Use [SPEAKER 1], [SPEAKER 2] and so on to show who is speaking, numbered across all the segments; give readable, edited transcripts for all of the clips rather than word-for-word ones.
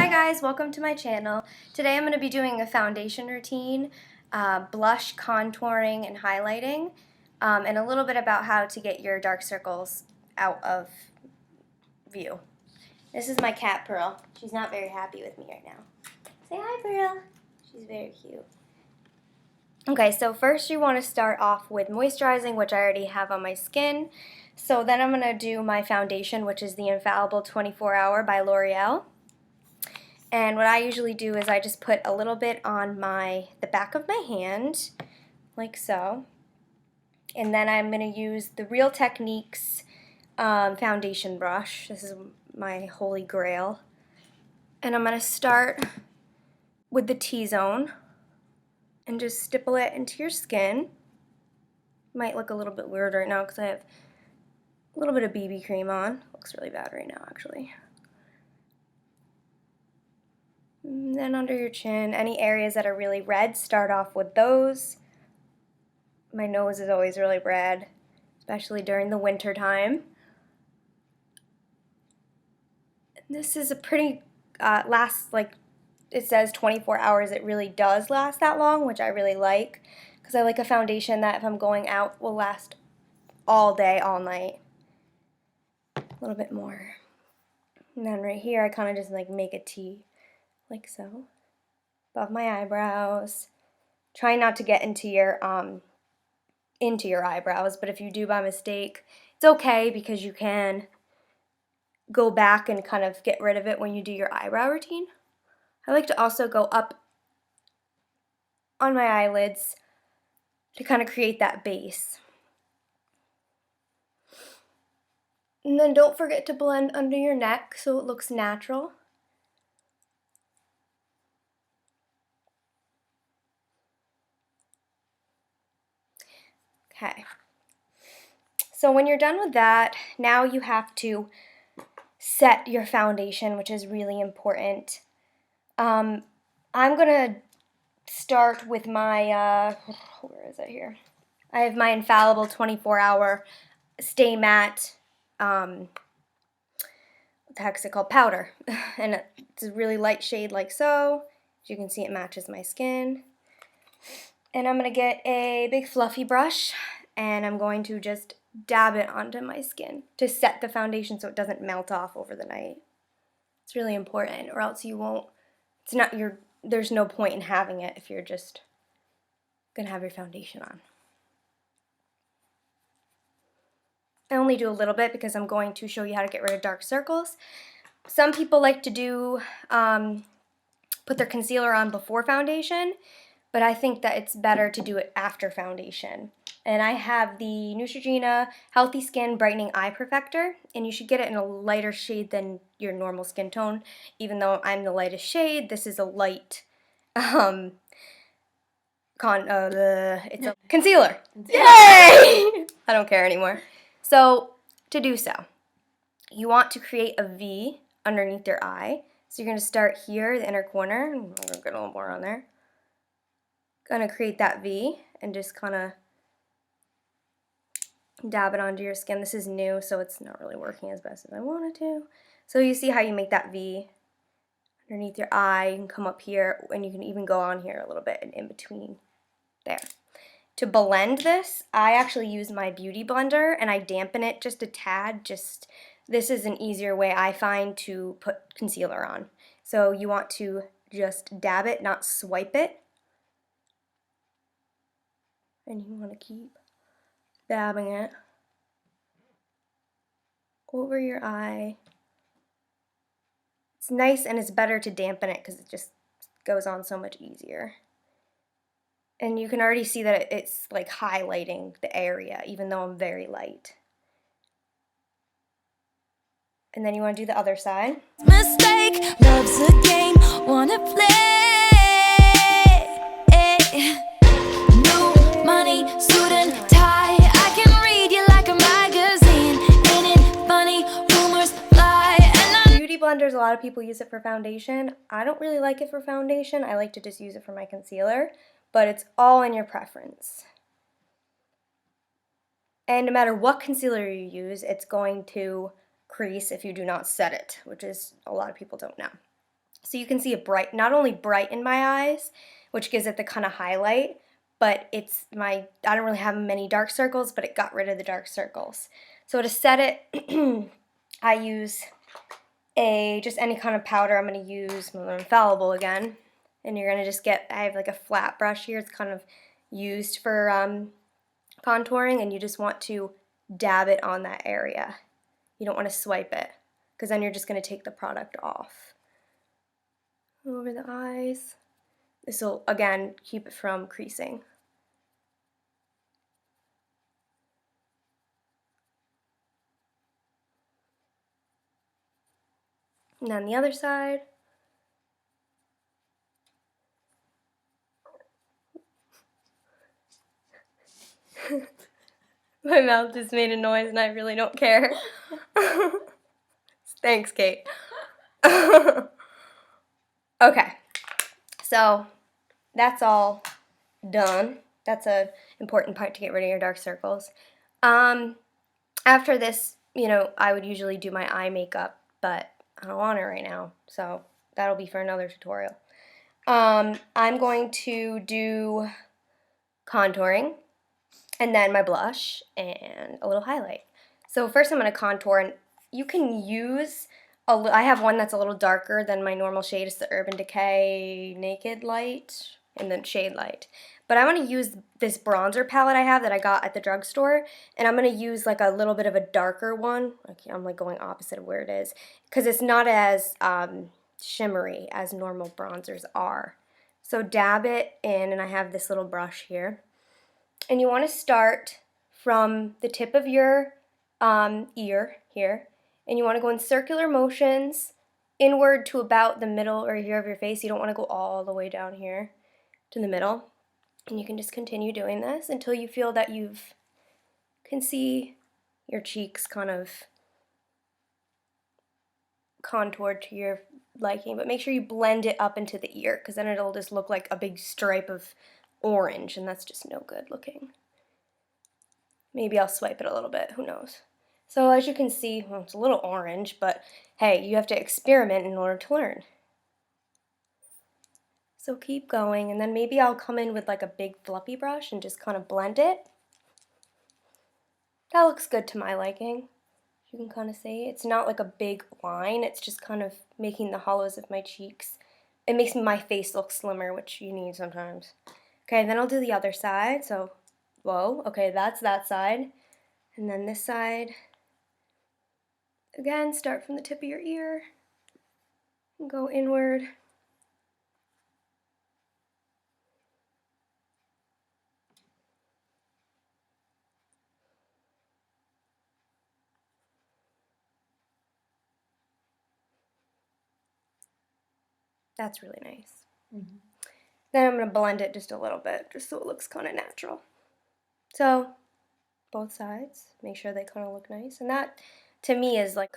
[SPEAKER 1] Hi guys, welcome to my channel. Today I'm going to be doing a foundation routine, blush, contouring, and highlighting, and a little bit about how to get your dark circles out of view. This is my cat, Pearl. She's not very happy with me right now. Say hi, Pearl. She's very cute. Okay, so first you want to start off with moisturizing, which I already have on my skin. So then I'm going to do my foundation, which is the Infallible 24 Hour by L'Oreal. And what I usually do is I just put a little bit on the back of my hand, like so. And then I'm going to use the Real Techniques foundation brush. This is my holy grail. And I'm going to start with the T-zone and just stipple it into your skin. Might look a little bit weird right now because I have a little bit of BB cream on. Looks really bad right now, actually. And then under your chin, any areas that are really red, start off with those. My nose is always really red, especially during the winter time. This is a pretty, it says 24 hours. It really does last that long, which I really like, because I like a foundation that if I'm going out will last all day, all night. A little bit more. And then right here, I kind of just like make a T, like so, above my eyebrows. Try not to get into your eyebrows, but if you do by mistake, it's okay because you can go back and kind of get rid of it when you do your eyebrow routine. I like to also go up on my eyelids to kind of create that base. And then don't forget to blend under your neck so it looks natural. Okay. So when you're done with that, now you have to set your foundation, which is really important. I'm going to start with my, where is it here? I have my Infallible 24 Hour Stay Matte, what the heck is it called? Powder. And it's a really light shade like so. As you can see, it matches my skin. And I'm going to get a big fluffy brush, and I'm going to just dab it onto my skin to set the foundation so it doesn't melt off over the night. It's really important, or else you won't, there's no point in having it if you're just going to have your foundation on. I only do a little bit because I'm going to show you how to get rid of dark circles. Some people like to do, put their concealer on before foundation, but I think that it's better to do it after foundation. And I have the Neutrogena Healthy Skin Brightening Eye Perfector, and you should get it in a lighter shade than your normal skin tone. Even though I'm the lightest shade, this is a light, it's a concealer. Yay! I don't care anymore. So, to do so, you want to create a V underneath your eye. So you're going to start here, the inner corner. I'm going to get a little more on there. Going to create that V and just kind of dab it onto your skin. This is new, so it's not really working as best as I wanted to. So you see how you make that V underneath your eye. You can come up here, and you can even go on here a little bit and in between there. To blend this, I actually use my beauty blender, and I dampen it just a tad. This is an easier way I find to put concealer on. So you want to just dab it, not swipe it. And you want to keep dabbing it over your eye. It's nice, and it's better to dampen it because it just goes on so much easier. And you can already see that it's like highlighting the area, even though I'm very light. And then you want to do the other side.
[SPEAKER 2] Mistake, love's a game, wanna play. New money, suit and tie. I can read you like a magazine. Ain't it funny? Rumors fly.
[SPEAKER 1] Beauty blenders, a lot of people use it for foundation. I don't really like it for foundation. I like to just use it for my concealer. But it's all in your preference. And no matter what concealer you use, it's going to crease if you do not set it, which is a lot of people don't know. So you can see it bright, not only bright in my eyes, which gives it the kind of highlight, but I don't really have many dark circles, but it got rid of the dark circles. So to set it, I use just any kind of powder. I'm going to use my Infallible again. And you're going to just I have like a flat brush here. It's kind of used for contouring, and you just want to dab it on that area. You don't want to swipe it, because then you're just going to take the product off. Over the eyes. This will, again, keep it from creasing. And then the other side. My mouth just made a noise and I really don't care. Thanks, Kate. Okay, so that's all done. That's an important part to get rid of your dark circles. After this, I would usually do my eye makeup, but I don't want it right now, so that'll be for another tutorial. I'm going to do contouring, and then my blush, and a little highlight. So first I'm going to contour, and you can use, I have one that's a little darker than my normal shade. It's the Urban Decay Naked Light, and then Shade Light. But I'm going to use this bronzer palette I have that I got at the drugstore, and I'm going to use like a little bit of a darker one. I'm like going opposite of where it is, because it's not as shimmery as normal bronzers are. So dab it in, and I have this little brush here. And you want to start from the tip of your ear here, and you want to go in circular motions inward to about the middle or here of your face. You don't want to go all the way down here to the middle. And you can just continue doing this until you feel that can see your cheeks kind of contoured to your liking, but make sure you blend it up into the ear, because then it'll just look like a big stripe of orange, and that's just no good looking. Maybe I'll swipe it a little bit, who knows. So as you can see, well, it's a little orange, but hey, you have to experiment in order to learn. So keep going, and then maybe I'll come in with like a big fluffy brush and just kind of blend it. That looks good to my liking. You can kind of see it's not like a big line, it's just kind of making the hollows of my cheeks. It makes my face look slimmer, which you need sometimes. Okay, then I'll do the other side. So, whoa, okay, that's that side. And then this side. Again, start from the tip of your ear and go inward. That's really nice. Mm-hmm. Then I'm going to blend it just a little bit, just so it looks kind of natural. So, both sides, make sure they kind of look nice. And that, to me, is like,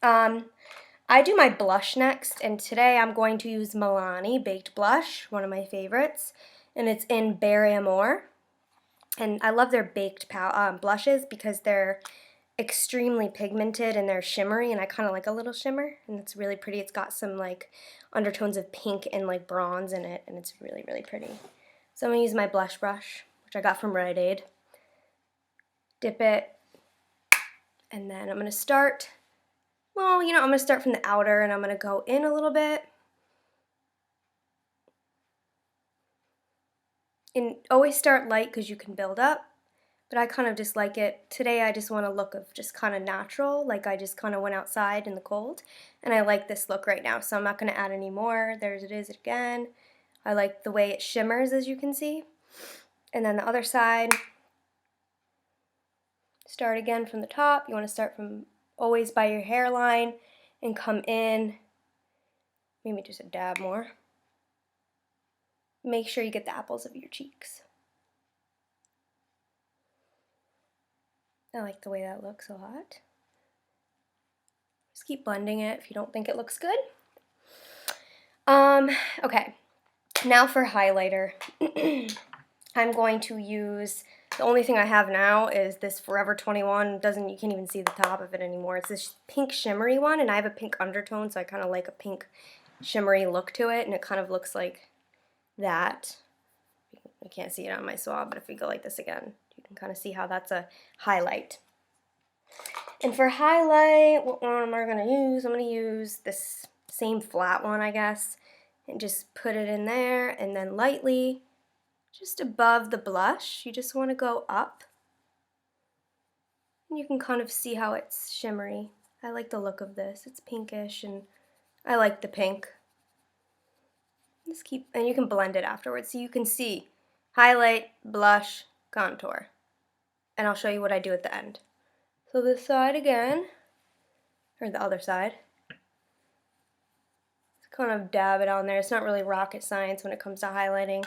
[SPEAKER 1] I do my blush next, and today I'm going to use Milani Baked Blush, one of my favorites, and it's in Berry Amore. And I love their baked blushes because they're extremely pigmented and they're shimmery, and I kind of like a little shimmer, and it's really pretty. It's got some like undertones of pink and like bronze in it, and it's really, really pretty. So I'm going to use my blush brush, which I got from Rite Aid. Dip it, and then I'm going to start, I'm going to start from the outer, and I'm going to go in a little bit. And always start light because you can build up. But I kind of just like it. Today I just want a look of just kind of natural, like I just kind of went outside in the cold. And I like this look right now, so I'm not going to add any more. There's it is again. I like the way it shimmers, as you can see. And then the other side, start again from the top. You want to start from always by your hairline and come in. Maybe just a dab more. Make sure you get the apples of your cheeks. I like the way that looks a lot. Just keep blending it if you don't think it looks good. Okay, now for highlighter. I'm going to use, the only thing I have now is this Forever 21. You can't even see the top of it anymore. It's this pink shimmery one, and I have a pink undertone, so I kind of like a pink shimmery look to it, and it kind of looks like that. I can't see it on my swab, but if we go like this again, you can kind of see how that's a highlight. And for highlight, what one am I going to use? I'm going to use this same flat one, I guess, and just put it in there, and then lightly, just above the blush, you just want to go up. And you can kind of see how it's shimmery. I like the look of this. It's pinkish, and I like the pink. Just keep, and you can blend it afterwards, so you can see highlight, blush, contour. And I'll show you what I do at the end. So this side again, or the other side. Just kind of dab it on there. It's not really rocket science when it comes to highlighting.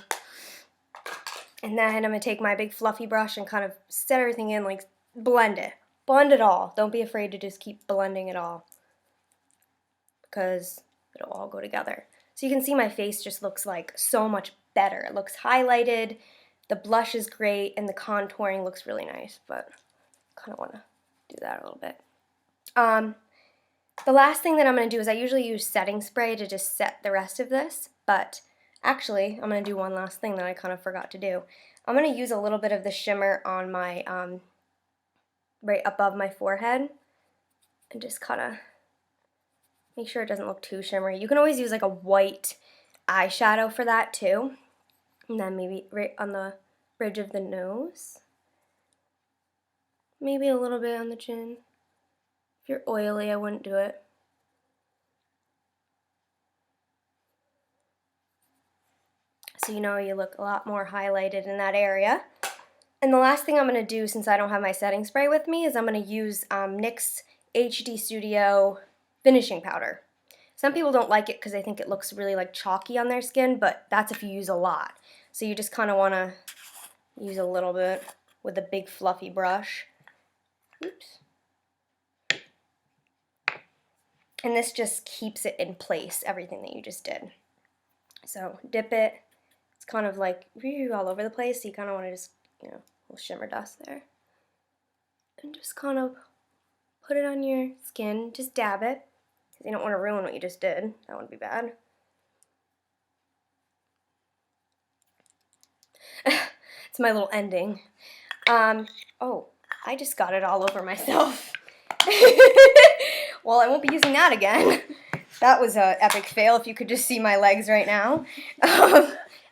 [SPEAKER 1] And then I'm going to take my big fluffy brush and kind of set everything in, like blend it. Blend it all. Don't be afraid to just keep blending it all, because it'll all go together. So you can see my face just looks like so much better. It looks highlighted, the blush is great, and the contouring looks really nice, but I kind of want to do that a little bit. The last thing that I'm going to do is I usually use setting spray to just set the rest of this, but actually I'm going to do one last thing that I kind of forgot to do. I'm going to use a little bit of the shimmer on my, right above my forehead, and just kind of make sure it doesn't look too shimmery. You can always use like a white eyeshadow for that too. And then maybe right on the bridge of the nose. Maybe a little bit on the chin. If you're oily, I wouldn't do it. So you know you look a lot more highlighted in that area. And the last thing I'm going to do, since I don't have my setting spray with me, is I'm going to use NYX HD Studio finishing powder. Some people don't like it because they think it looks really like chalky on their skin, but that's if you use a lot. So you just kind of want to use a little bit with a big fluffy brush. Oops. And this just keeps it in place, everything that you just did. So dip it. It's kind of like all over the place, so you kind of want to just, you know, a little shimmer dust there. And just kind of put it on your skin. Just dab it. You don't want to ruin what you just did. That would be bad. It's my little ending. Oh, I just got it all over myself. Well, I won't be using that again. That was an epic fail if you could just see my legs right now.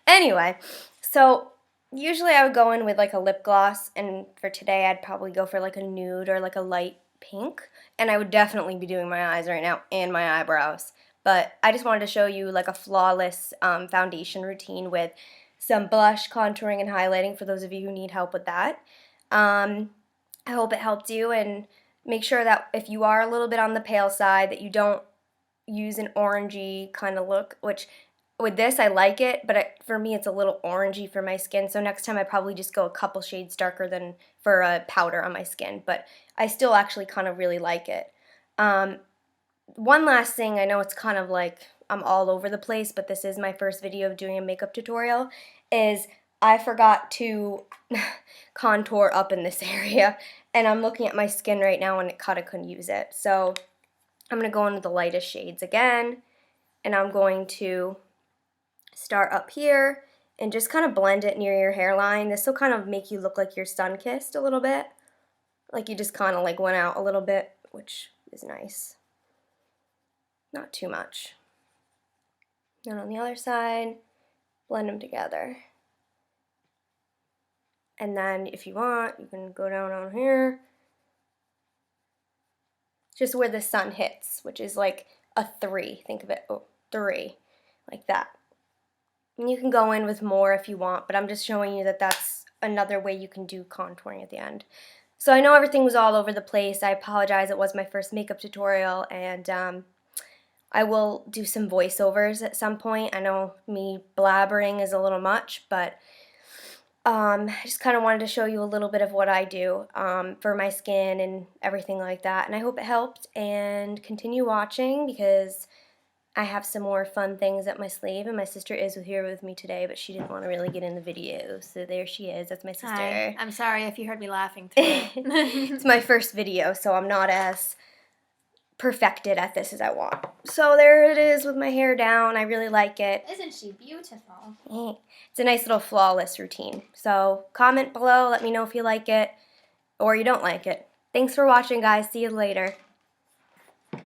[SPEAKER 1] Anyway, so usually I would go in with like a lip gloss, and for today I'd probably go for like a nude or like a light pink, and I would definitely be doing my eyes right now and my eyebrows, but I just wanted to show you like a flawless foundation routine with some blush, contouring, and highlighting for those of you who need help with that. I hope it helped you, and make sure that if you are a little bit on the pale side that you don't use an orangey kind of look, which with this I like it, but for me it's a little orangey for my skin, so next time I probably just go a couple shades darker than for a powder on my skin, but I still actually kind of really like it. One last thing, I know it's kind of like I'm all over the place, but this is my first video of doing a makeup tutorial, is I forgot to contour up in this area, and I'm looking at my skin right now and it kind of couldn't use it, so I'm going to go into the lightest shades again, and I'm going to start up here and just kind of blend it near your hairline. This will kind of make you look like you're sun-kissed a little bit, like you just kind of like went out a little bit, which is nice. Not too much. Then on the other side, blend them together. And then if you want, you can go down on here, just where the sun hits, which is like a 3. Think of it, 3, like that. And you can go in with more if you want, but I'm just showing you that that's another way you can do contouring at the end. So I know everything was all over the place. I apologize. It was my first makeup tutorial, and I will do some voiceovers at some point. I know me blabbering is a little much, but I just kind of wanted to show you a little bit of what I do for my skin and everything like that. And I hope it helped, and continue watching because I have some more fun things up my sleeve, and my sister is here with me today, but she didn't want to really get in the video, so there she is. That's my sister.
[SPEAKER 3] Hi. I'm sorry if you heard me laughing through it.
[SPEAKER 1] It's my first video, so I'm not as perfected at this as I want. So there it is with my hair down. I really like it.
[SPEAKER 3] Isn't she beautiful?
[SPEAKER 1] It's a nice little flawless routine. So comment below, let me know if you like it or you don't like it. Thanks for watching, guys. See you later.